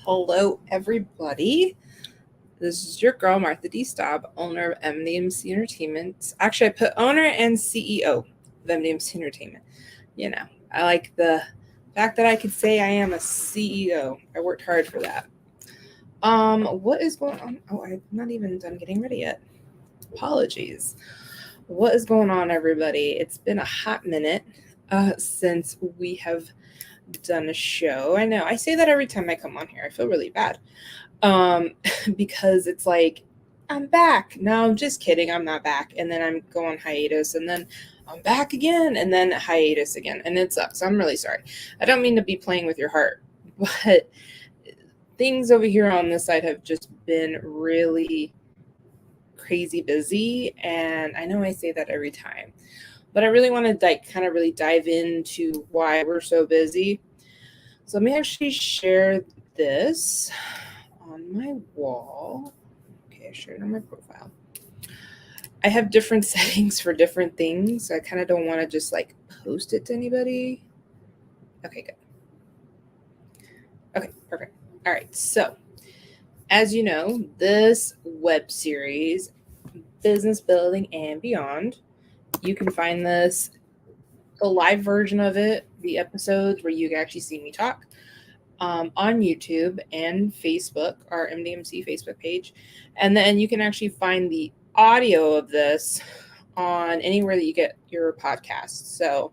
Hello, everybody. This is your girl, Martha D. Staub, owner of MDMC Entertainment. Actually, I put owner and CEO of MDMC Entertainment. You know, I like the fact that I could say I am a CEO. I worked hard for that. What is going on? Oh, I'm not even done getting ready yet. Apologies. What is going on, everybody? It's been a hot minute since we have done a show. I know I say that every time I come on here. I feel really bad. Because it's like, I'm back. No, I'm just kidding. I'm not back. And then I'm going hiatus, and then I'm back again, and then hiatus again. And it sucks. I'm really sorry. I don't mean to be playing with your heart, but things over here on this side have just been really crazy busy. And I know I say that every time, but I really want to kind of really dive into why we're so busy. So let me actually share this on my wall. Okay, I shared it on my profile. I have different settings for different things. So I kind of don't want to just post it to anybody. Okay, good. Okay, perfect. All right, so as you know, this web series, Business Building and Beyond, you can find this, the live version of it, the episodes where you can actually see me talk, on YouTube and Facebook, our MDMC Facebook page. And then you can actually find the audio of this on anywhere that you get your podcasts. So,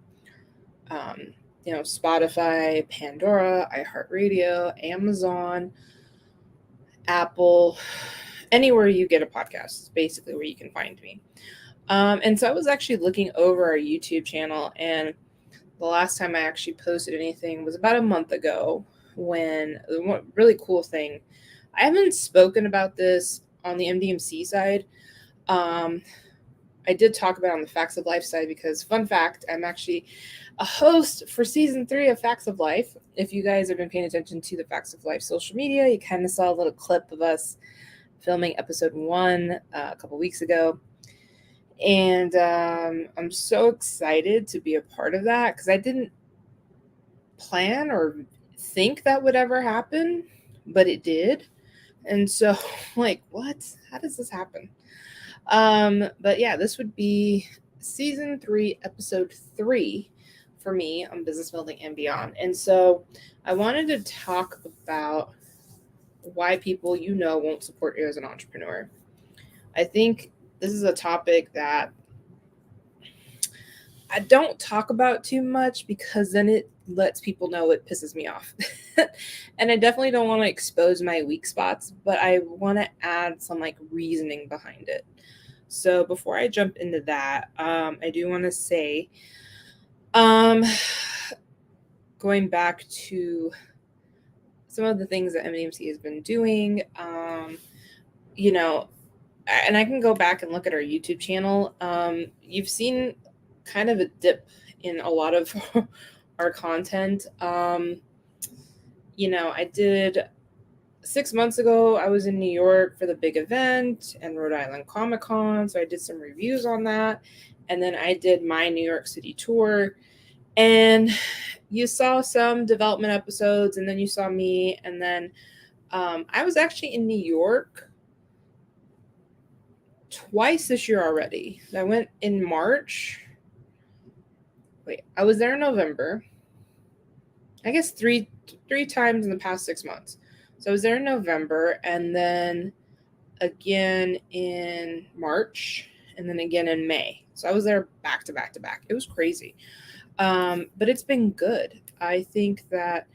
Spotify, Pandora, iHeartRadio, Amazon, Apple, anywhere you get a podcast is basically where you can find me. And so I was actually looking over our YouTube channel, and the last time I actually posted anything was about a month ago, when the really cool thing, I haven't spoken about this on the MDMC side. I did talk about it on the Facts of Life side because, fun fact, I'm actually a host for season 3 of Facts of Life. If you guys have been paying attention to the Facts of Life social media, you kind of saw a little clip of us filming episode 1 a couple weeks ago. And I'm so excited to be a part of that because I didn't plan or think that would ever happen, but it did. And so, what? How does this happen? But yeah, this would be season 3, episode 3 for me on Business Building and Beyond. And so I wanted to talk about why people won't support you as an entrepreneur. I think this is a topic that I don't talk about too much because then it lets people know it pisses me off. And I definitely don't want to expose my weak spots, but I want to add some reasoning behind it. So before I jump into that, I do want to say, going back to some of the things that MDMC has been doing, and I can go back and look at our YouTube channel. You've seen kind of a dip in a lot of our content. I did 6 months ago, I was in New York for the big event and Rhode Island Comic Con. So I did some reviews on that. And then I did my New York City tour. And you saw some development episodes, and then you saw me. And then I was actually in New York twice this year already. I went in March. I was there in November. I guess three times in the past 6 months. So I was there in November, and then again in March, and then again in May. So I was there back to back to back. It was crazy. But it's been good. I think that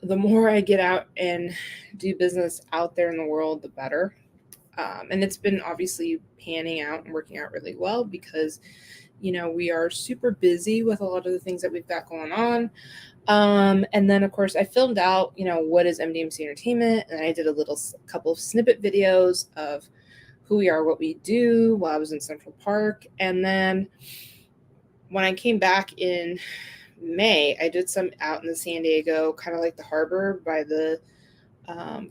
the more I get out and do business out there in the world, the better. And it's been obviously panning out and working out really well because, we are super busy with a lot of the things that we've got going on. And then, of course, I filmed out, what is MDMC Entertainment, and I did a couple of snippet videos of who we are, what we do while I was in Central Park. And then when I came back in May, I did some out in the San Diego, kind of like the harbor by the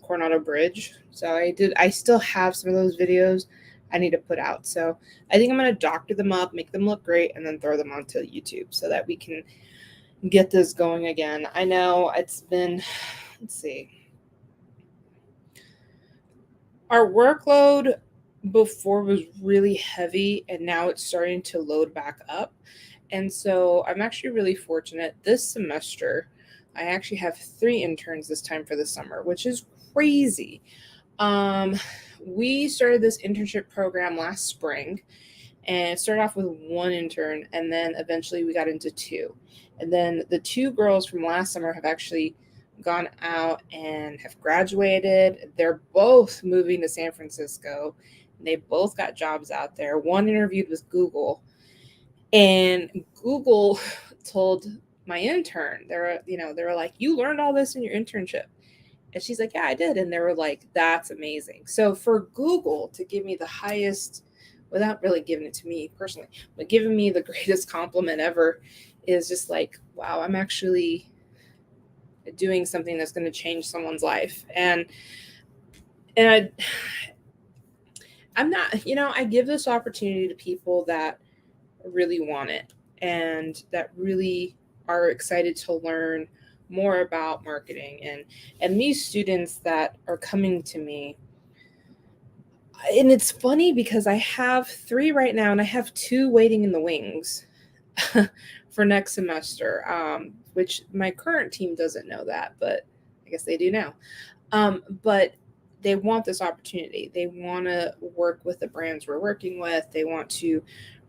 Coronado Bridge. So I still have some of those videos I need to put out. So I think I'm going to doctor them up, make them look great, and then throw them onto YouTube so that we can get this going again. I know it's been let's see. Our workload before was really heavy, and now it's starting to load back up. And so I'm actually really fortunate this semester. I actually have 3 interns this time for the summer, which is crazy. Um, we started this internship program last spring, and it started off with 1 intern, and then eventually we got into 2. And then the 2 girls from last summer have actually gone out and have graduated. They're both moving to San Francisco. They both got jobs out there. One interviewed with Google, and Google told my intern, they were like, "You learned all this in your internship." And she's like, "Yeah, I did." And they were like, "That's amazing." So for Google to give me the highest, without really giving it to me personally, but giving me the greatest compliment ever is just like, wow, I'm actually doing something that's going to change someone's life. And I'm not, I give this opportunity to people that really want it and that really are excited to learn more about marketing. And these students that are coming to me, and it's funny because I have 3 right now and I have 2 waiting in the wings for next semester, which my current team doesn't know that, but I guess they do now. But they want this opportunity. They want to work with the brands we're working with. They want to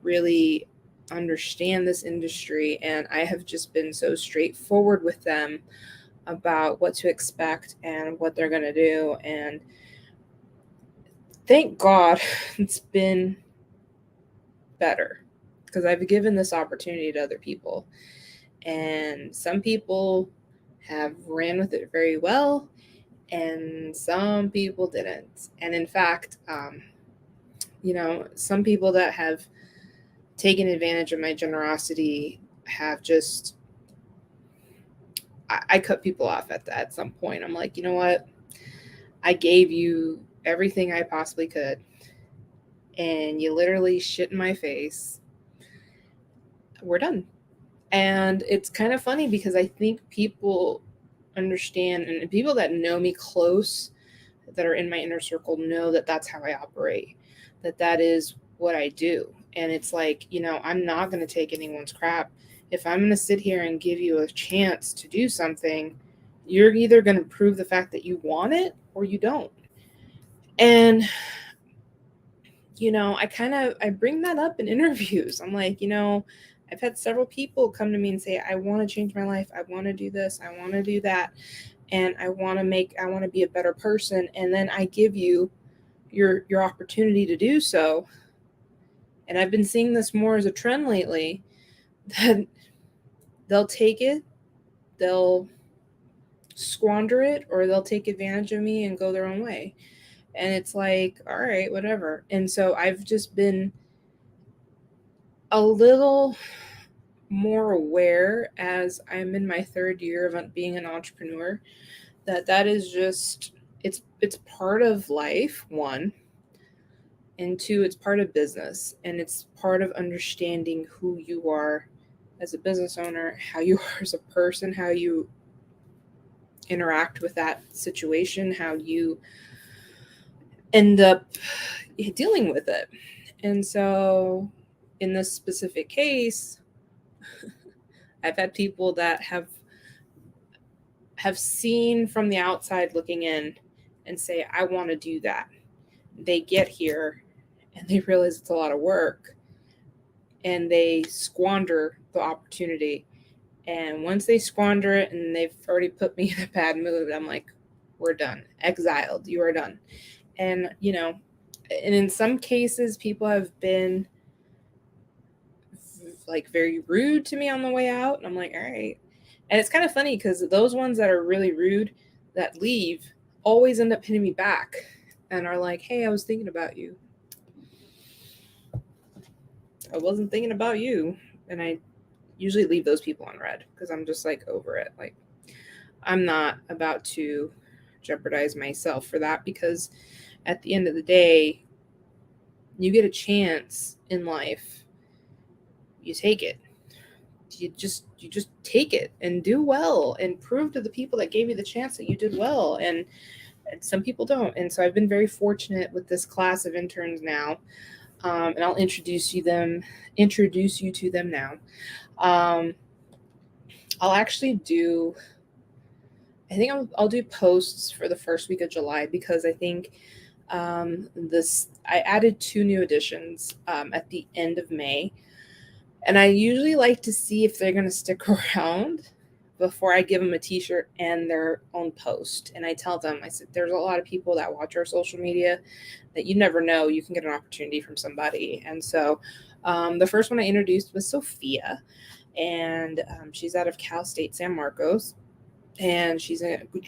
really understand this industry. And I have just been so straightforward with them about what to expect and what they're going to do. And thank God it's been better because I've given this opportunity to other people. And some people have ran with it very well, and some people didn't. And in fact, some people that have taken advantage of my generosity have just, I cut people off at some point. I'm like, you know what? I gave you everything I possibly could, and you literally shit in my face. We're done. And it's kind of funny because I think people understand, and people that know me close, that are in my inner circle, know that that's how I operate, that is what I do. And it's like, I'm not going to take anyone's crap. If I'm going to sit here and give you a chance to do something, you're either going to prove the fact that you want it or you don't. And I bring that up in interviews. I'm like, I've had several people come to me and say, I want to change my life. I want to do this. I want to do that. And I want to be a better person. And then I give you your opportunity to do so. And I've been seeing this more as a trend lately, that they'll take it, they'll squander it, or they'll take advantage of me and go their own way. And it's like, all right, whatever. And so I've just been a little more aware as I'm in my 3rd year of being an entrepreneur, that is just, it's part of life, 1, and 2, it's part of business, and it's part of understanding who you are as a business owner, how you are as a person, how you interact with that situation, how you end up dealing with it. And so in this specific case, I've had people that have seen from the outside looking in and say, I want to do that. They get here and they realize it's a lot of work, and they squander the opportunity. And once they squander it and they've already put me in a bad mood, I'm like, we're done. Exiled. You are done. And, and in some cases, people have been like very rude to me on the way out. And I'm like, all right. And it's kind of funny because those ones that are really rude that leave always end up hitting me back and are like, hey, I was thinking about you. I wasn't thinking about you. And I usually leave those people on red because I'm just like over it. Like, I'm not about to jeopardize myself for that, because at the end of the day, you get a chance in life, you take it. you just take it and do well and prove to the people that gave you the chance that you did well. And some people don't. And so I've been very fortunate with this class of interns now. And I'll introduce you to them now. I'll actually do, I think I'll do posts for the first week of July, because I think I added 2 new additions at the end of May. And I usually like to see if they're going to stick around before I give them a t-shirt and their own post. And I tell them, I said, there's a lot of people that watch our social media that you never know, you can get an opportunity from somebody. And so the first one I introduced was Sophia, and she's out of Cal State San Marcos, and she's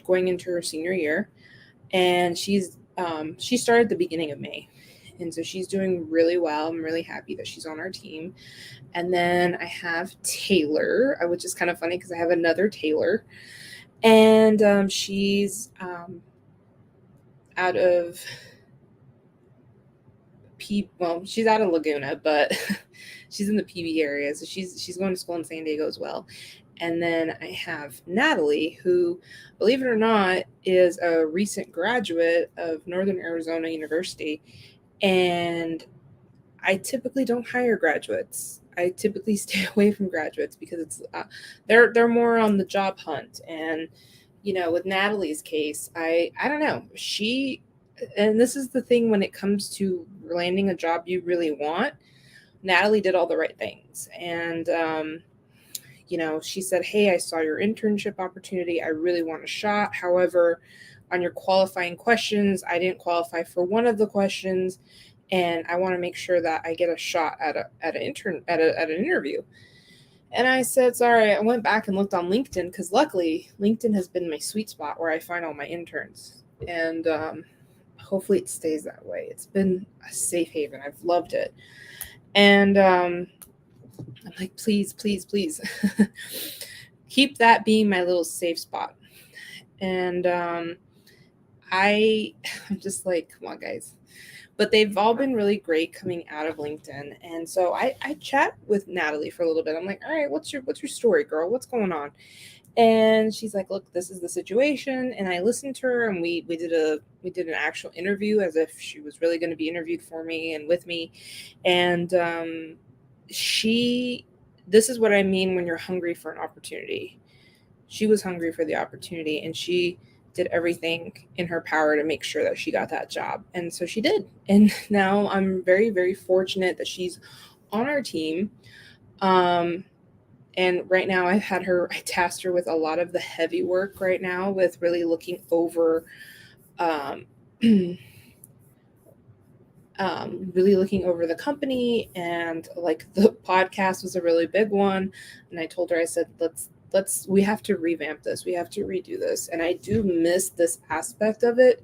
going into her senior year, and she started at the beginning of May. And so she's doing really well. I'm really happy that she's on our team. And then I have Taylor, which is kind of funny because I have another Taylor. And she's out of she's out of Laguna, but she's in the PB area. So she's going to school in San Diego as well. And then I have Natalie, who, believe it or not, is a recent graduate of Northern Arizona University. And I typically don't hire graduates. I typically stay away from graduates because it's they're more on the job hunt. And with Natalie's case, I don't know. And this is the thing when it comes to landing a job you really want. Natalie did all the right things, and she said, "Hey, I saw your internship opportunity. I really want a shot. However, on your qualifying questions, I didn't qualify for one of the questions, and I want to make sure that I get a shot at an interview." And I said, "Sorry." I went back and looked on LinkedIn, because luckily LinkedIn has been my sweet spot where I find all my interns, and hopefully it stays that way. It's been a safe haven. I've loved it, and I'm like, please, please, please, keep that being my little safe spot. And I'm just like, come on, guys. But they've all been really great coming out of LinkedIn. And so I chat with Natalie for a little bit. I'm like, all right, what's your story, girl? What's going on? And she's like, look, this is the situation. And I listened to her, and we did an actual interview as if she was really going to be interviewed for me and with me. And this is what I mean when you're hungry for an opportunity. She was hungry for the opportunity, and she did everything in her power to make sure that she got that job. And so she did. And now I'm very, very fortunate that she's on our team. And right now I tasked her with a lot of the heavy work right now, with really looking over, really looking over the company, and like the podcast was a really big one. And I told her, I said, we have to revamp this. We have to redo this. And I do miss this aspect of it,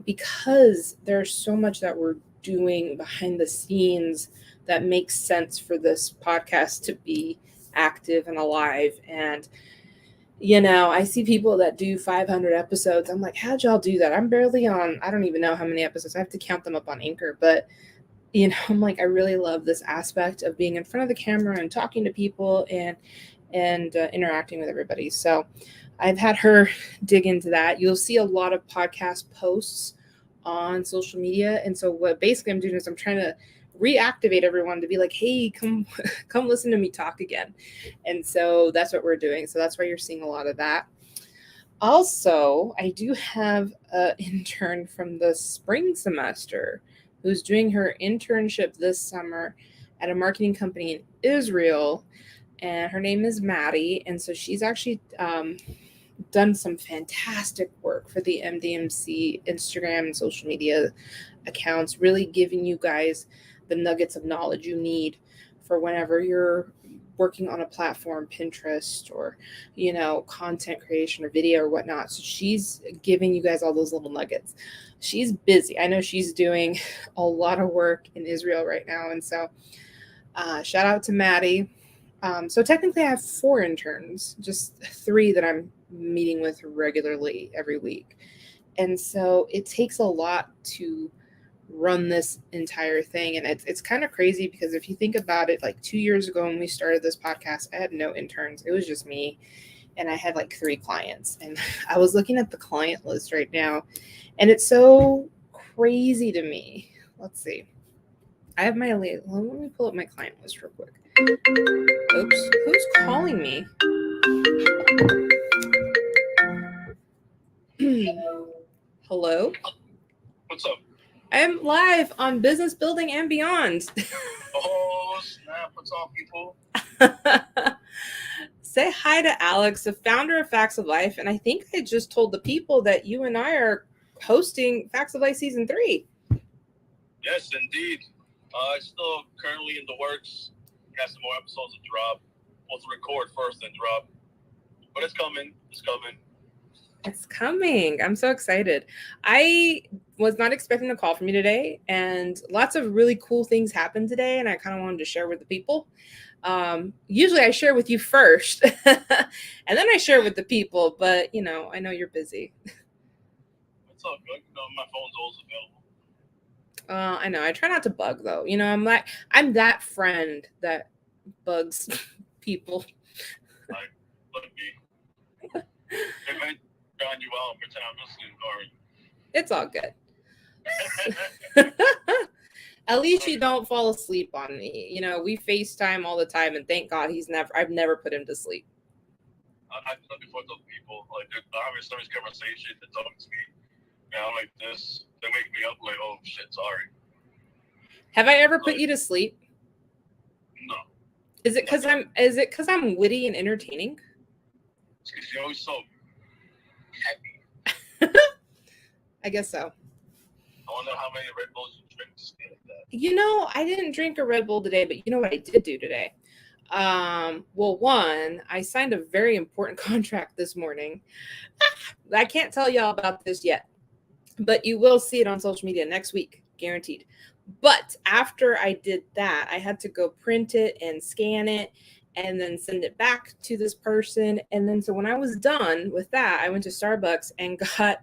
because there's so much that we're doing behind the scenes that makes sense for this podcast to be active and alive. And I see people that do 500 episodes. I'm like, how'd y'all do that? I'm barely on, I don't even know how many episodes. I have to count them up on Anchor. But I'm like, I really love this aspect of being in front of the camera and talking to people and interacting with everybody. So I've had her dig into that. You'll see a lot of podcast posts on social media. And so what basically I'm doing is I'm trying to reactivate everyone to be like, hey, come listen to me talk again. And so that's what we're doing. So that's why you're seeing a lot of that. Also, I do have an intern from the spring semester who's doing her internship this summer at a marketing company in Israel. And her name is Maddie. And so she's actually done some fantastic work for the MDMC Instagram and social media accounts, really giving you guys the nuggets of knowledge you need for whenever you're working on a platform, Pinterest, or, content creation or video or whatnot. So she's giving you guys all those little nuggets. She's busy. I know she's doing a lot of work in Israel right now. And so shout out to Maddie. So technically I have 4 interns, just 3 that I'm meeting with regularly every week. And so it takes a lot to run this entire thing. And it's kind of crazy because if you think about it, like 2 years ago when we started this podcast, I had no interns. It was just me. And I had like 3 clients. And I was looking at the client list right now, and it's so crazy to me. Let's see. I have my let me pull up my client list real quick. Oops, who's calling me? Hello? What's up? I am live on Business Building and Beyond. Oh, snap. What's up, people? Say hi to Alex, the founder of Facts of Life. And I think I just told the people that you and I are hosting Facts of Life Season 3. Yes, indeed. It's still currently in the works. Got some more episodes to drop. We'll record first and drop. But it's coming. It's coming. It's coming. I'm so excited. I was not expecting a call from you today, and lots of really cool things happened today, and I kind of wanted to share with the people. Usually I share with you first, and then I share with the people, but I know you're busy. It's all good. My phone's always available. I know. I try not to bug though. I'm that friend that bugs people. Like me. If I drown you out and pretend I'm listening, sorry. It's all good. At least you don't fall asleep on me. We FaceTime all the time, and thank God I've never put him to sleep. I've done before those people, like they're having a serious conversation, they're talking to me, and I'm like this, they wake me up like, oh shit, sorry. Have I ever put you to sleep? No. Is it because I'm witty and entertaining? It's because you're always so happy. I guess so. I wonder how many Red Bulls you drink to stay like that. I didn't drink a Red Bull today, but you know what I did do today? Well, one, I signed a very important contract this morning. I can't tell y'all about this yet, but you will see it on social media next week, guaranteed. But after I did that, I had to go print it and scan it and then send it back to this person. And then so when I was done with that, I went to Starbucks and got,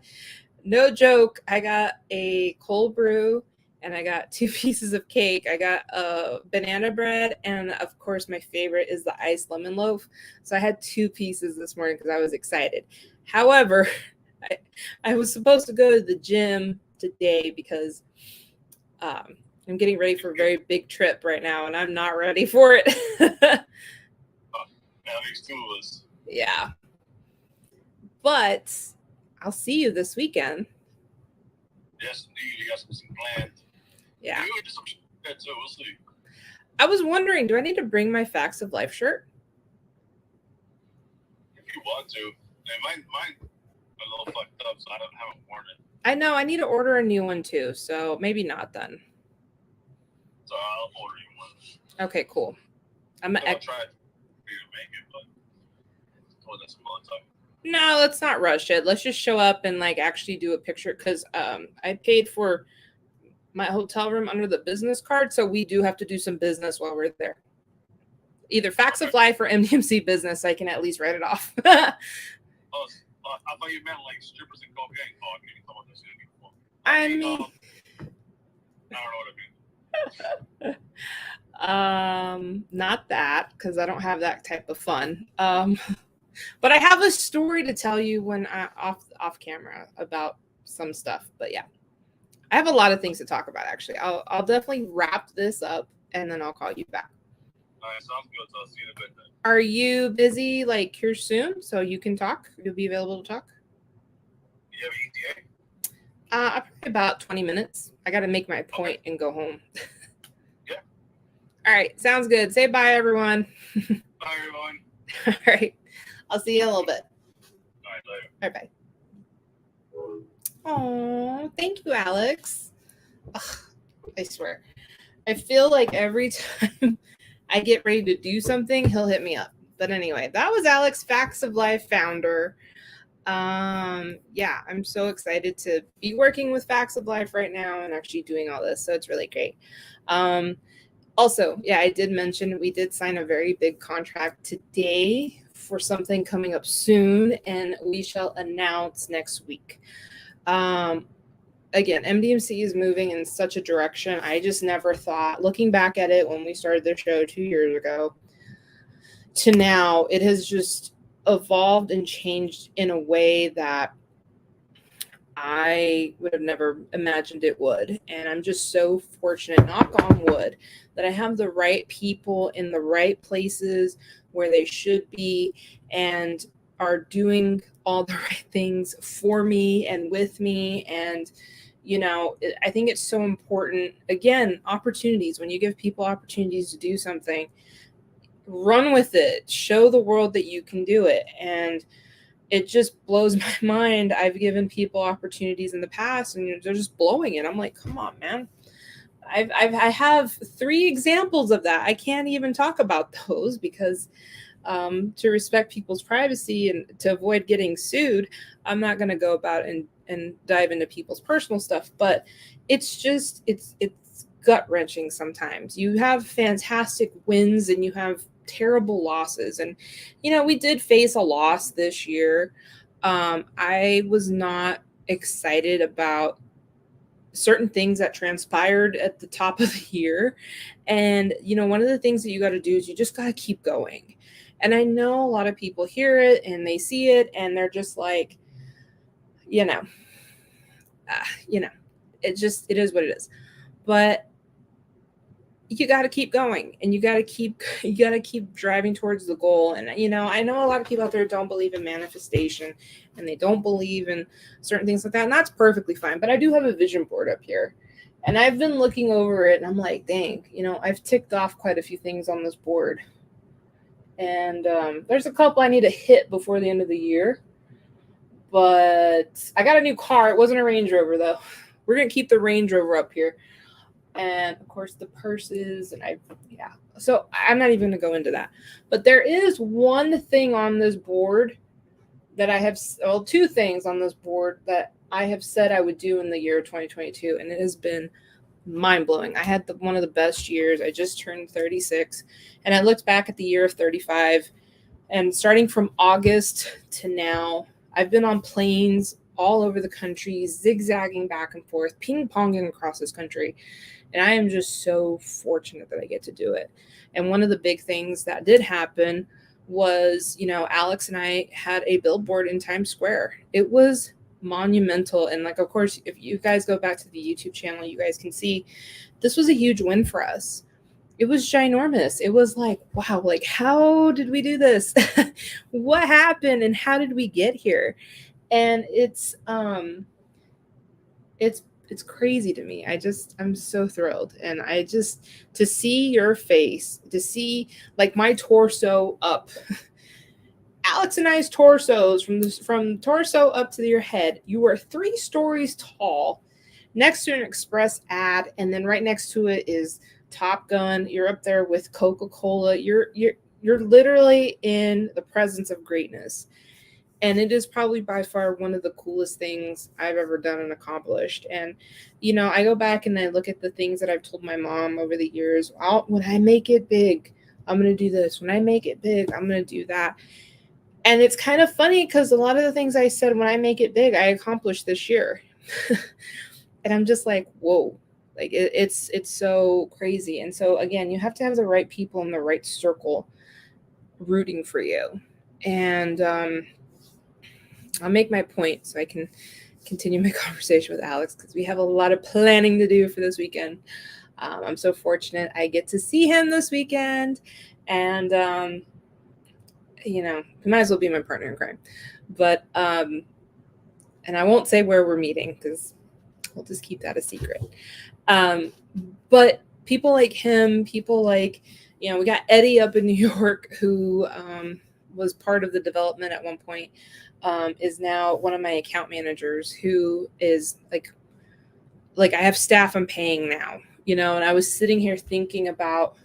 no joke, I got a cold brew and I got 2 pieces of cake. I got a banana bread, and of course my favorite is the iced lemon loaf. So I had 2 pieces this morning because I was excited. However, I was supposed to go to the gym today because I'm getting ready for a very big trip right now, and I'm not ready for it. That makes 2 of us. Yeah. But I'll see you this weekend. Yes, indeed. You got something planned. Yeah. You do some shit too. We'll see. I was wondering, do I need to bring my Facts of Life shirt? If you want to. Mine a little fucked up, so I haven't worn it. I know. I need to order a new one too, so maybe not then. So I'll order you one. Okay, cool. I'll try to make it, but told that some other time. No, let's not rush it. Let's just show up and actually do a picture, because I paid for my hotel room under the business card, so we do have to do some business while we're there. Either Facts of Life or MDMC business. I can at least write it off. I thought you meant like strippers and cocaine. Oh, I can't talk about this anymore. I mean, I don't know what I mean. Not that, because I don't have that type of fun. But I have a story to tell you when I off camera about some stuff. But yeah, I have a lot of things to talk about. Actually, I'll definitely wrap this up and then I'll call you back. All right, sounds good. So I'll see you in a bit then. Are you busy here soon so you can talk? You'll be available to talk? You have ETA? Probably about 20 minutes. I got to make my point and go home. Yeah. All right. Sounds good. Say bye, everyone. Bye, everyone. All right. I'll see you in a little bit. All right, later. All right, bye. Oh, thank you, Alex. Ugh, I swear. I feel like every time I get ready to do something, he'll hit me up. But anyway, that was Alex, Facts of Life founder. Yeah, I'm so excited to be working with Facts of Life right now and actually doing all this. So it's really great. Also, yeah, I did mention we did sign a very big contract today for something coming up soon, and we shall announce next week. again, MDMC is moving in such a direction. I just never thought, looking back at it when we started the show 2 years ago to now, it has just evolved and changed in a way that I would have never imagined it would. And I'm just so fortunate, knock on wood, that I have the right people in the right places where they should be and are doing all the right things for me and with me. And, I think it's so important. Again, opportunities, when you give people opportunities to do something, run with it, show the world that you can do it. And it just blows my mind. I've given people opportunities in the past and they're just blowing it. I'm like, come on, man. I have 3 examples of that. I can't even talk about those because to respect people's privacy and to avoid getting sued, I'm not going to go about and dive into people's personal stuff. But it's gut wrenching sometimes. You have fantastic wins and you have terrible losses. And, we did face a loss this year. I was not excited about certain things that transpired at the top of the year. And, one of the things that you got to do is you just got to keep going. And I know a lot of people hear it and they see it and they're just like, it is what it is. But you got to keep going and you got to keep driving towards the goal. And, I know a lot of people out there don't believe in manifestation and they don't believe in certain things like that. And that's perfectly fine. But I do have a vision board up here and I've been looking over it and I'm like, dang, I've ticked off quite a few things on this board. And there's a couple I need to hit before the end of the year. But I got a new car. It wasn't a Range Rover, though. We're going to keep the Range Rover up here. And, of course, the purses. So I'm not even going to go into that. But there is one thing on this board that I have, 2 things on this board that I have said I would do in the year 2022. And it has been mind-blowing. I had one of the best years. I just turned 36 and I looked back at the year of 35 and starting from August to now, I've been on planes all over the country, zigzagging back and forth, ping-ponging across this country. And I am just so fortunate that I get to do it. And one of the big things that did happen was, Alex and I had a billboard in Times Square. It was monumental. And of course, if you guys go back to the YouTube channel, you guys can see this was a huge win for us. It was ginormous. It was like, wow, how did we do this? What happened and how did we get here? And it's crazy to me. I'm so thrilled. And to see your face, to see my torso up, Alex and I's torsos from torso up to your head. You were 3 stories tall next to an Express ad. And then right next to it is Top Gun. You're up there with Coca-Cola. You're literally in the presence of greatness. And it is probably by far one of the coolest things I've ever done and accomplished. And, I go back and I look at the things that I've told my mom over the years. When I make it big, I'm going to do this. When I make it big, I'm going to do that. And it's kind of funny because a lot of the things I said when I make it big, I accomplished this year. And I'm just like, whoa, it's so crazy. And so, again, you have to have the right people in the right circle rooting for you. And I'll make my point so I can continue my conversation with Alex because we have a lot of planning to do for this weekend. I'm so fortunate I get to see him this weekend. And, he might as well be my partner in crime. But, and I won't say where we're meeting because we'll just keep that a secret. But people like him, people like, we got Eddie up in New York who was part of the development at one point, is now one of my account managers who is like I have staff I'm paying now, and I was sitting here thinking about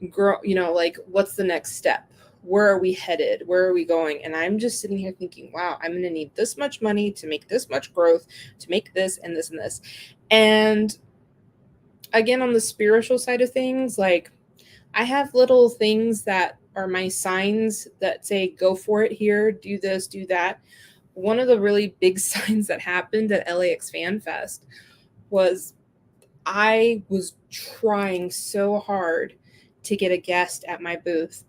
what's the next step? Where are we headed? Where are we going? And I'm just sitting here thinking, wow, I'm going to need this much money to make this much growth, to make this and this and this. And again, on the spiritual side of things, I have little things that are my signs that say, go for it here, do this, do that. one of the really big signs that happened at LAX Fan Fest was I was trying so hard to get a guest at my booth,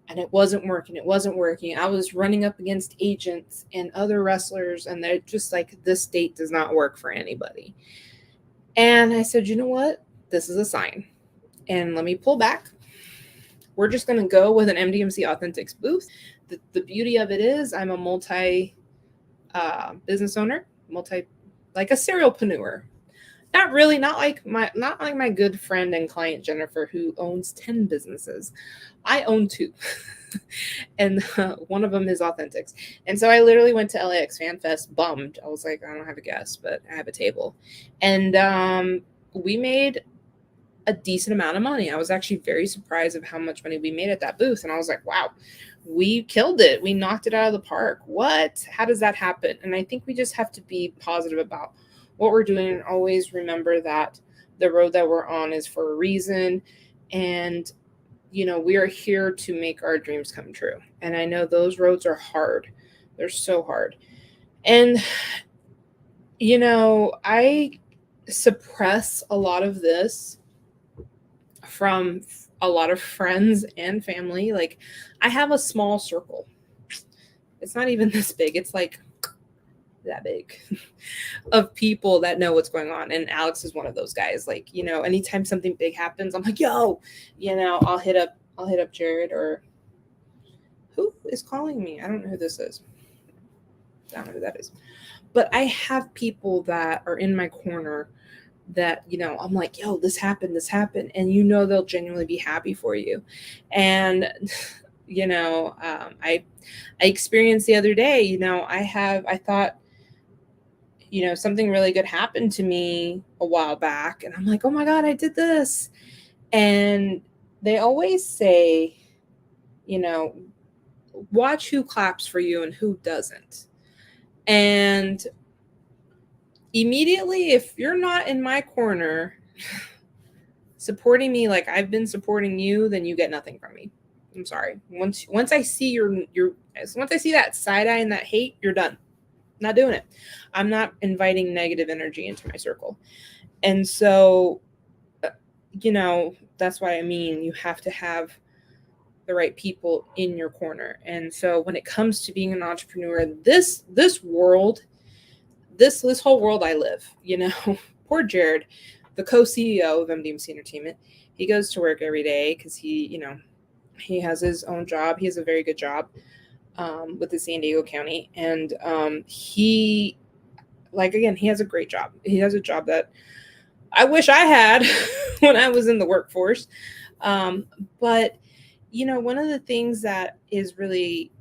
and it wasn't working. It wasn't working. I was running up against agents and other wrestlers, and they're just like, this date does not work for anybody. And I said, you know what? This is a sign. And let me pull back. We're just going to go with an MDMC Authentics booth. The beauty of it is I'm a multi business owner, like a serialpreneur. Not really, not like my good friend and client Jennifer, who owns 10 businesses. I own 2. And one of them is Authentics. And so I literally went to LAX Fan Fest bummed. I was like, I don't have a guest, but I have a table. And we made a decent amount of money. I was actually very surprised of how much money we made at that booth. And I was like, wow, we killed it. We knocked it out of the park. What? How does that happen? And I think we just have to be positive about what we're doing and always remember that the road that we're on is for a reason. And, you know, we are here to make our dreams come true. And I know those roads are hard. They're so hard. And, you know, I suppress a lot of this from a lot of friends and family. Like, I have a small circle. It's not even this big. It's like that big of people that know what's going on. And Alex is one of those guys. Like, you know, anytime something big happens, I'm like, yo, you know, I'll hit up Jared, or who is calling me? I don't know who this is. I don't know who that is. But I have people that are in my corner that, you know, I'm like, yo, this happened. And, you know, they'll genuinely be happy for you. And, you know, I experienced the other day, you know, I thought, you know, something really good happened to me a while back. And I'm like, oh my God, I did this. And they always say, you know, watch who claps for you and who doesn't. And immediately, if you're not in my corner supporting me like I've been supporting you, then you get nothing from me. I'm sorry. Once I see once I see that side eye and that hate, you're done. Not doing it. I'm not inviting negative energy into my circle. And so, you know, that's what I mean. You have to have the right people in your corner. And so when it comes to being an entrepreneur, this world, this whole world I live, you know, poor Jared, the co-CEO of MDMC Entertainment, he goes to work every day because he has his own job. He has a very good job with the San Diego County. And he has a great job. He has a job that I wish I had when I was in the workforce. But, you know, one of the things that is really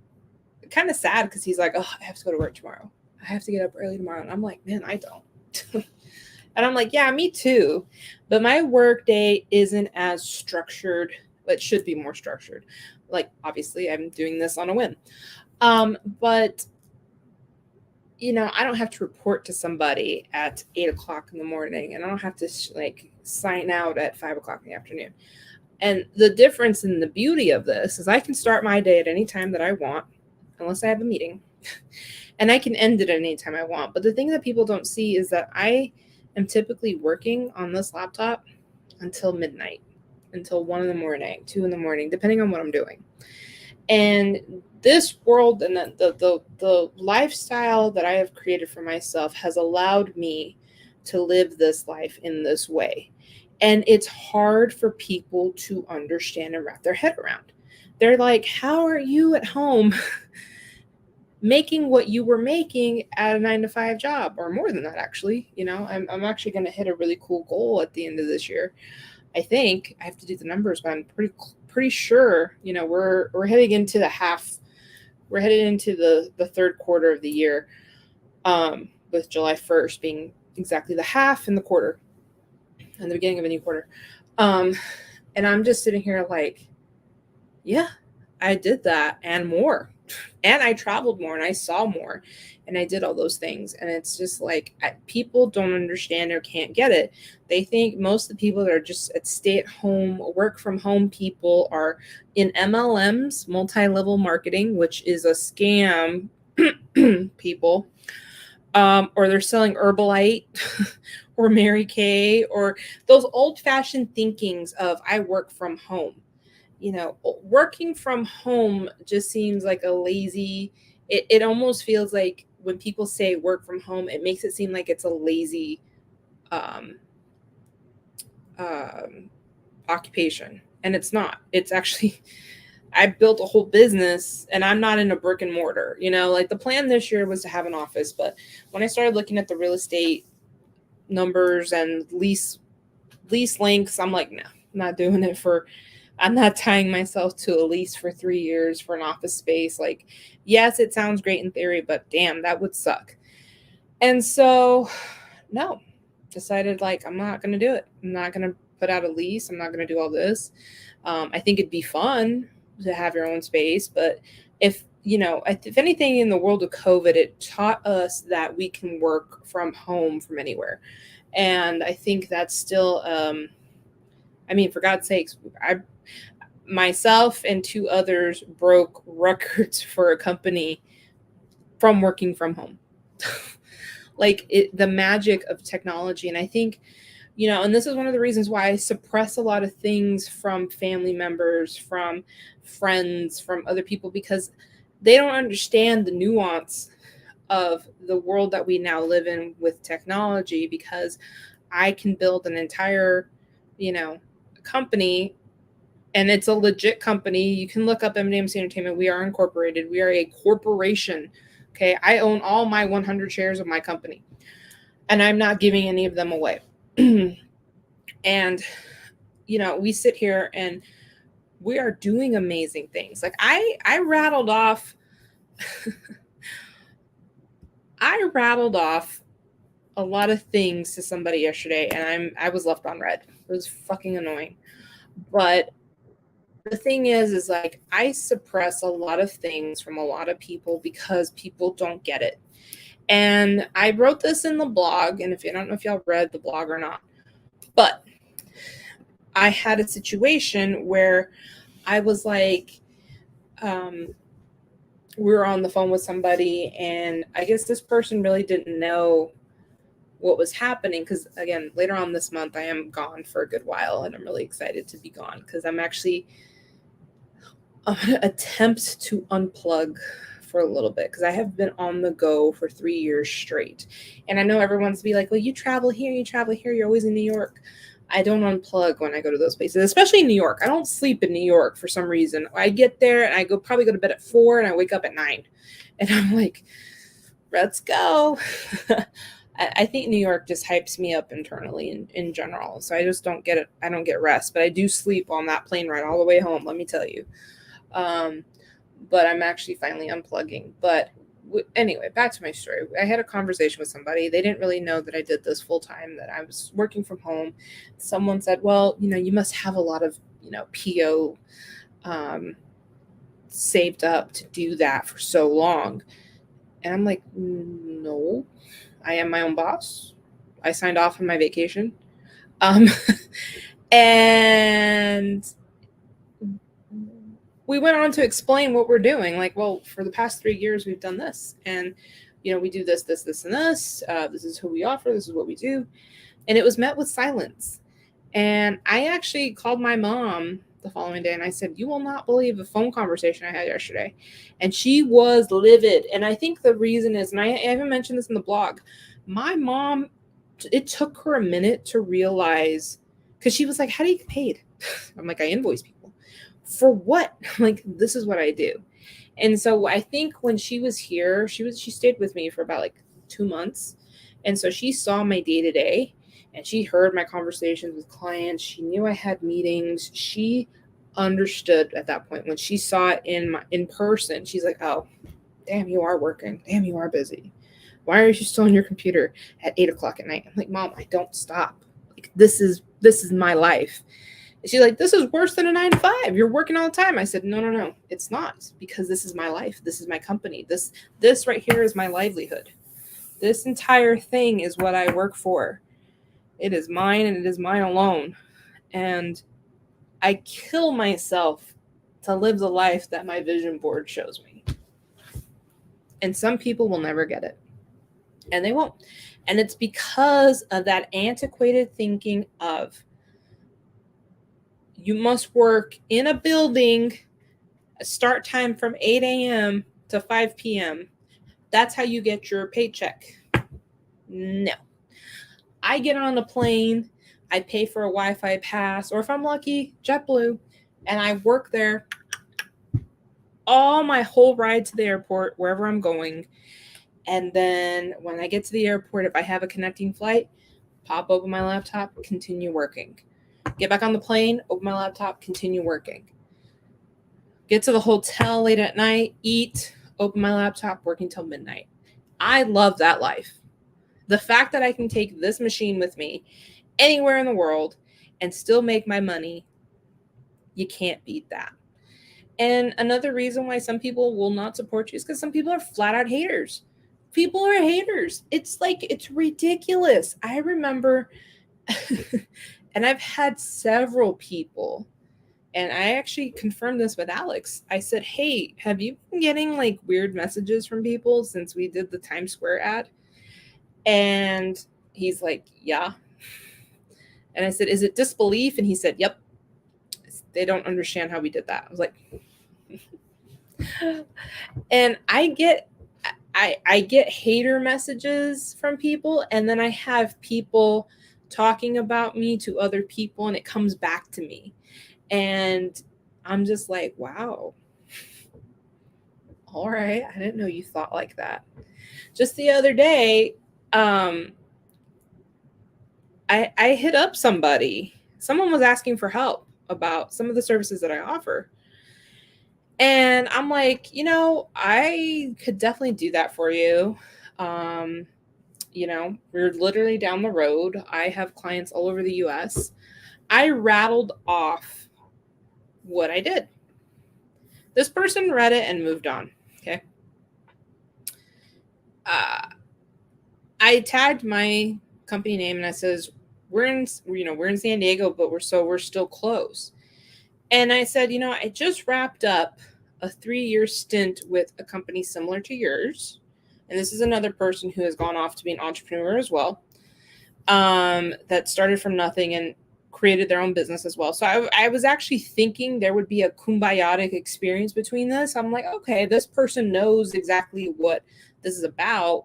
kind of sad, because he's like, oh, I have to go to work tomorrow. I have to get up early tomorrow. And I'm like, man, I don't. And I'm like, yeah, me too. But my work day isn't as structured. It should be more structured. Like, obviously, I'm doing this on a whim. But, you know, I don't have to report to somebody at 8:00 in the morning, and I don't have to sign out at 5:00 in the afternoon. And the difference in the beauty of this is I can start my day at any time that I want, unless I have a meeting, and I can end it at any time I want. But the thing that people don't see is that I am typically working on this laptop until midnight, until 1 in the morning, 2 in the morning, depending on what I'm doing. And this world and the lifestyle that I have created for myself has allowed me to live this life in this way. And it's hard for people to understand and wrap their head around. They're like, how are you at home making what you were making at a 9-to-5 job, or more than that, actually? You know, I'm actually going to hit a really cool goal at the end of this year. I think I have to do the numbers, but I'm pretty sure, you know, we're heading into the half. We're headed into the third quarter of the year, with July 1st being exactly the half and the quarter and the beginning of a new quarter. And I'm just sitting here like, yeah, I did that and more. And I traveled more and I saw more and I did all those things. And it's just like, people don't understand or can't get it. They think most of the people that are just at stay-at-home, work-from-home people are in MLMs, multi-level marketing, which is a scam people, or they're selling Herbalife or Mary Kay, or those old-fashioned thinkings of I work from home. Working from home just seems like a lazy, it almost feels like when people say work from home, it makes it seem like it's a lazy um, occupation. And it's not. It's actually, I built a whole business and I'm not in a brick and mortar. Like the plan this year was to have an office. But when I started looking at the real estate numbers and lease lengths, I'm like, no, I'm not doing it I'm not tying myself to a lease for 3 years for an office space. Like, yes, it sounds great in theory, but damn, that would suck. And so, no, decided like, I'm not going to do it. I'm not going to put out a lease. I'm not going to do all this. I think it'd be fun to have your own space, but if anything in the world of COVID, it taught us that we can work from home from anywhere. And I think that's still, for God's sakes, myself and 2 others broke records for a company from working from home. The magic of technology. And I think, and this is one of the reasons why I suppress a lot of things from family members, from friends, from other people, because they don't understand the nuance of the world that we now live in with technology, because I can build an entire, company, and it's a legit company. You can look up M&MC Entertainment. We are incorporated. We are a corporation. Okay. I own all my 100 shares of my company, and I'm not giving any of them away. And, we sit here and we are doing amazing things. Like I rattled off, a lot of things to somebody yesterday, and I was left on red. It was fucking annoying. But the thing is like, I suppress a lot of things from a lot of people because people don't get it. And I wrote this in the blog, and I don't know if y'all read the blog or not, but I had a situation where I was like, we were on the phone with somebody, and I guess this person really didn't know what was happening, because again, later on this month I am gone for a good while, and I'm really excited to be gone because I'm going to attempt to unplug for a little bit, because I have been on the go for 3 years straight. And I know everyone's be like, well, you travel here, you're always in New York. I don't unplug when I go to those places, especially in New York. I don't sleep in New York for some reason. I get there and I probably go to bed at 4 and I wake up at 9. And I'm like, let's go. I think New York just hypes me up internally in general. So I just don't get it. I don't get rest, but I do sleep on that plane ride all the way home, let me tell you. But I'm actually finally unplugging. But anyway, back to my story. I had a conversation with somebody. They didn't really know that I did this full time, that I was working from home. Someone said, well, you must have a lot of, PO saved up to do that for so long. And I'm like, no, I am my own boss. I signed off on my vacation. And we went on to explain what we're doing. Like, well, for the past 3 years, we've done this. And, we do this, and this. This is who we offer. This is what we do. And it was met with silence. And I actually called my mom the following day and I said, you will not believe the phone conversation I had yesterday. And she was livid. And I think the reason is, and I even mentioned this in the blog, my mom, it took her a minute to realize, because she was like, how do you get paid? I'm like, I invoice people. For what? Like, this is what I do. And so I think when she was here, she stayed with me for about like 2 months. And so she saw my day to day, and she heard my conversations with clients. She knew I had meetings. She understood at that point. When she saw it in person, she's like, oh, damn, you are working. Damn, you are busy. Why are you still on your computer at 8:00 at night? I'm like, Mom, I don't stop. Like, this is my life. And she's like, this is worse than a 9 to 5. You're working all the time. I said, no, it's not, because this is my life. This is my company. This right here is my livelihood. This entire thing is what I work for. It is mine, and it is mine alone. And I kill myself to live the life that my vision board shows me. And some people will never get it. And they won't. And it's because of that antiquated thinking of you must work in a building, a start time from 8 a.m. to 5 p.m. That's how you get your paycheck. No. I get on a plane, I pay for a Wi-Fi pass, or if I'm lucky, JetBlue, and I work there all my whole ride to the airport, wherever I'm going. And then when I get to the airport, if I have a connecting flight, pop open my laptop, continue working. Get back on the plane, open my laptop, continue working. Get to the hotel late at night, eat, open my laptop, working till midnight. I love that life. The fact that I can take this machine with me anywhere in the world and still make my money, you can't beat that. And another reason why some people will not support you is because some people are flat out haters. People are haters. It's like, it's ridiculous. I remember, and I've had several people, and I actually confirmed this with Alex. I said, hey, have you been getting like weird messages from people since we did the Times Square ad? And he's like, yeah. And I said, is it disbelief? And he said, yep. They don't understand how we did that. I was like, and I get hater messages from people, and then I have people talking about me to other people, and it comes back to me. And I'm just like, wow. All right. I didn't know you thought like that. Just the other day, I hit up somebody. Someone was asking for help about some of the services that I offer. And I'm like, I could definitely do that for you. We're literally down the road. I have clients all over the US. I rattled off what I did. This person read it and moved on. Okay. I tagged my company name and I says, we're in San Diego, but we're still close. And I said, I just wrapped up a 3-year stint with a company similar to yours. And this is another person who has gone off to be an entrepreneur as well. That started from nothing and created their own business as well. So I was actually thinking there would be a kumbaya experience between this. I'm like, okay, this person knows exactly what this is about,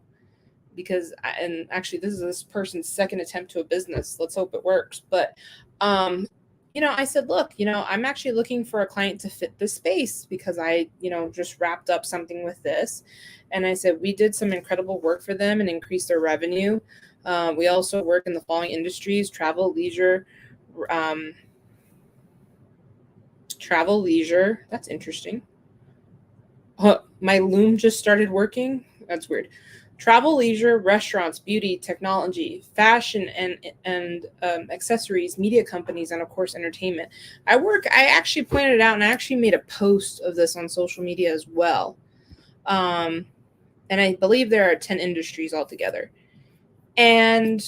because actually this is this person's second attempt to a business. Let's hope it works. But I said, look, I'm actually looking for a client to fit this space because I, just wrapped up something with this. And I said, we did some incredible work for them and increased their revenue. We also work in the following industries: travel, leisure. That's interesting. My loom just started working. That's weird. Travel, leisure, restaurants, beauty, technology, fashion, and accessories, media companies, and of course, entertainment. I actually pointed it out, and I actually made a post of this on social media as well. And I believe there are 10 industries altogether. And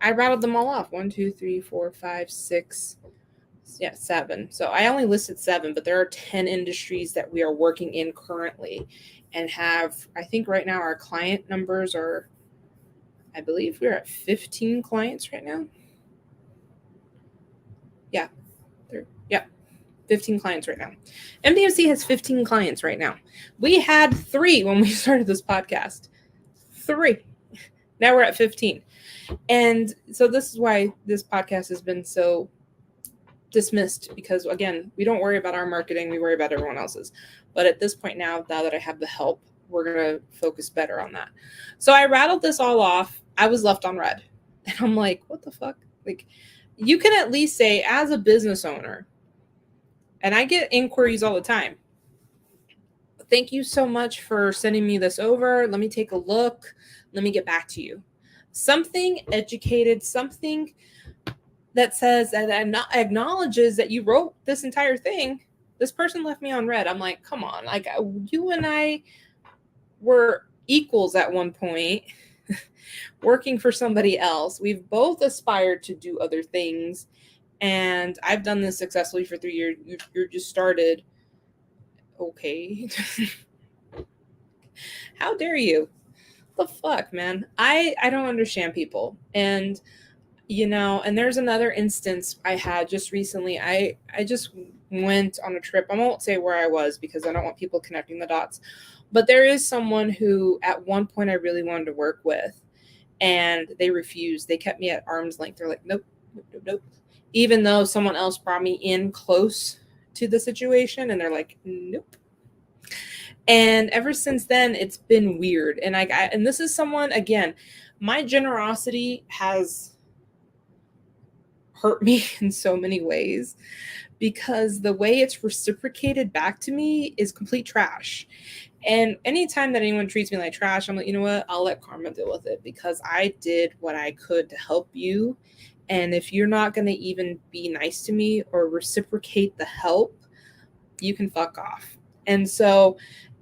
I rattled them all off. 1, 2, 3, 4, 5, 6. Yeah, 7. So I only listed 7, but there are 10 industries that we are working in currently and have, I think right now our client numbers are, I believe we're at 15 clients right now. Yeah. 15 clients right now. MDMC has 15 clients right now. We had 3 when we started this podcast. 3. Now we're at 15. And so this is why this podcast has been so dismissed, because again, we don't worry about our marketing, we worry about everyone else's. But at this point now that I have the help, we're going to focus better on that. So I rattled this all off. I was left on red. And I'm like, what the fuck? Like, you can at least say, as a business owner, and I get inquiries all the time, thank you so much for sending me this over. Let me take a look. Let me get back to you. Something educated, something that says and acknowledges that you wrote this entire thing. This person left me on red. I'm like, come on. Like, you and I were equals at one point working for somebody else. We've both aspired to do other things. And I've done this successfully for 3 years. You're just started. Okay. How dare you? The fuck, man. I don't understand people. And and there's another instance I had just recently. I just went on a trip. I won't say where I was because I don't want people connecting the dots. But there is someone who at one point I really wanted to work with, and they refused. They kept me at arm's length. They're like, nope, nope, nope, nope. Even though someone else brought me in close to the situation, and they're like, nope. And ever since then, it's been weird. And this is someone, again, my generosity has hurt me in so many ways because the way it's reciprocated back to me is complete trash. And anytime that anyone treats me like trash, I'm like, you know what? I'll let karma deal with it because I did what I could to help you. And if you're not going to even be nice to me or reciprocate the help, you can fuck off. And so,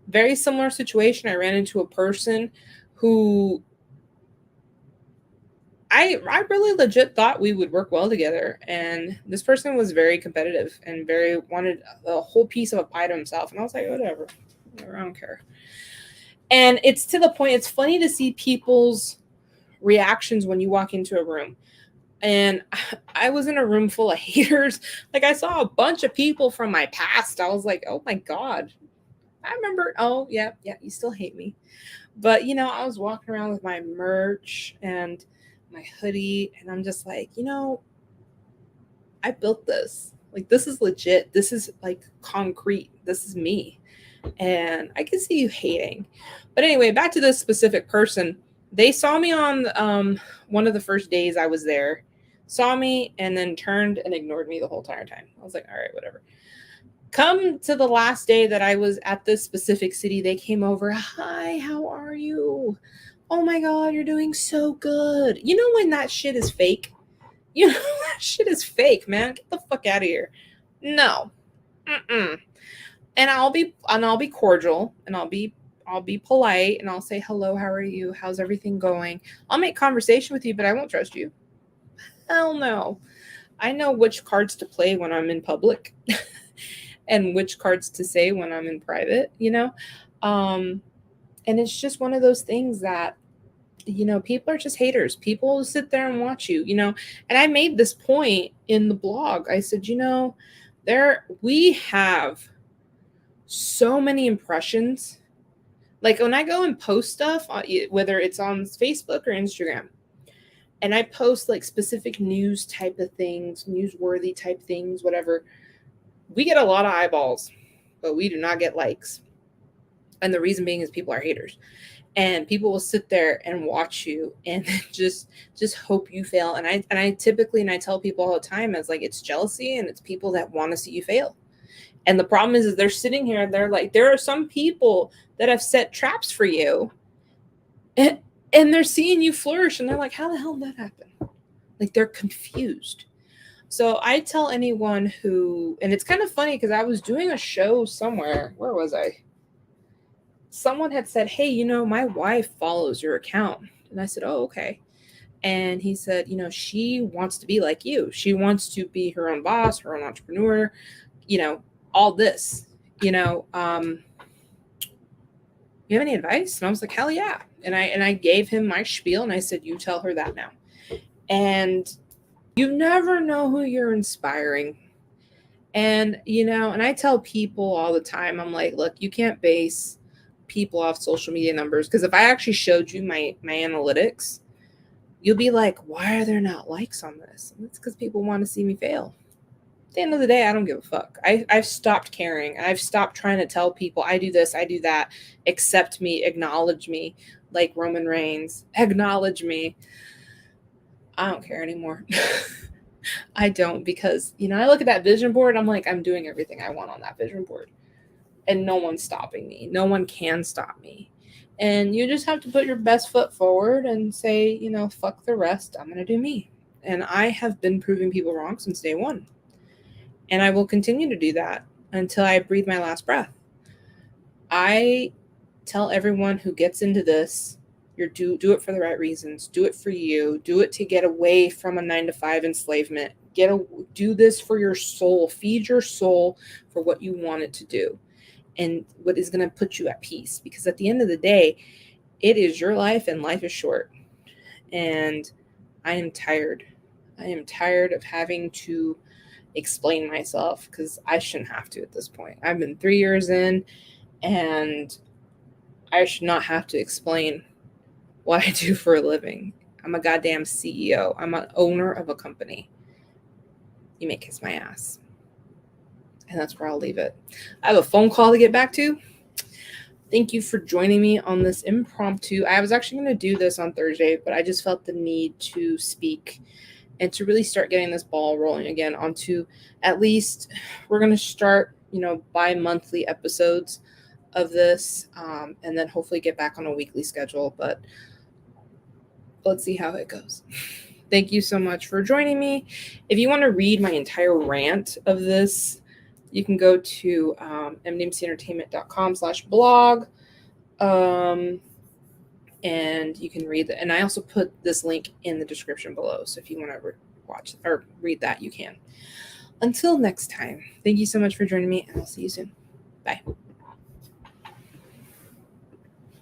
very similar situation. I ran into a person who I really legit thought we would work well together. And this person was very competitive and very wanted a whole piece of a pie to himself. And I was like, whatever, I don't care. And it's to the point, it's funny to see people's reactions when you walk into a room. And I was in a room full of haters. Like I saw a bunch of people from my past. I was like, oh my God. I remember, oh yeah, you still hate me. But I was walking around with my merch and my hoodie, and I'm just like, I built this. Like, this is legit. This is like concrete. This is me. And I can see you hating. But anyway, back to this specific person. They saw me on one of the first days I was there, saw me, and then turned and ignored me the whole entire time. I was like, all right, whatever. Come to the last day that I was at this specific city, they came over. Hi, how are you? Oh my God, you're doing so good. You know when that shit is fake? That shit is fake, man. Get the fuck out of here. No. Mm-mm. And I'll be cordial, and I'll be polite, and I'll say, hello, how are you? How's everything going? I'll make conversation with you, but I won't trust you. Hell no. I know which cards to play when I'm in public and which cards to say when I'm in private, and it's just one of those things that, people are just haters. People sit there and watch you, and I made this point in the blog. I said, we have so many impressions. Like when I go and post stuff, whether it's on Facebook or Instagram, and I post like specific news type of things, newsworthy type things, whatever, we get a lot of eyeballs, but we do not get likes. And the reason being is people are haters. And people will sit there and watch you and just hope you fail. And I typically, and I tell people all the time, it's like, it's jealousy and it's people that want to see you fail. And the problem is they're sitting here and they're like, there are some people that have set traps for you and they're seeing you flourish and they're like, how the hell did that happen? Like, they're confused. So I tell anyone who, and it's kind of funny because I was doing a show somewhere. Where was I? Someone had said, hey, my wife follows your account. And I said, oh, okay. And he said, she wants to be like you. She wants to be her own boss, her own entrepreneur, all this, you have any advice? And I was like, hell yeah. And I gave him my spiel and I said, you tell her that now. And you never know who you're inspiring. And, and I tell people all the time, I'm like, look, you can't base people off social media numbers. Because if I actually showed you my analytics, you'll be like, why are there not likes on this? And it's because people want to see me fail. At the end of the day, I don't give a fuck. I've stopped caring. I've stopped trying to tell people I do this, I do that. Accept me, acknowledge me, like Roman Reigns. Acknowledge me. I don't care anymore. I don't, because, I look at that vision board, I'm like, I'm doing everything I want on that vision board. And no one's stopping me. No one can stop me. And you just have to put your best foot forward and say, fuck the rest. I'm going to do me. And I have been proving people wrong since day one. And I will continue to do that until I breathe my last breath. I tell everyone who gets into this, do it for the right reasons. Do it for you. Do it to get away from a 9-to-5 enslavement. Do this for your soul. Feed your soul for what you want it to do. and what is going to put you at peace. Because at the end of the day, it is your life and life is short. And I am tired. I am tired of having to explain myself because I shouldn't have to at this point. I've been 3 years in and I should not have to explain what I do for a living. I'm a goddamn CEO. I'm an owner of a company. You may kiss my ass. And that's where I'll leave it. I have a phone call to get back to. Thank you for joining me on this impromptu. I was actually going to do this on Thursday, but I just felt the need to speak and to really start getting this ball rolling again onto at least, we're going to start, bi-monthly episodes of this, and then hopefully get back on a weekly schedule, but let's see how it goes. Thank you so much for joining me. If you want to read my entire rant of this, you can go to mdmcentertainment.com/blog. And you can read that. And I also put this link in the description below. So if you want to watch or read that, you can. Until next time, thank you so much for joining me, and I'll see you soon. Bye.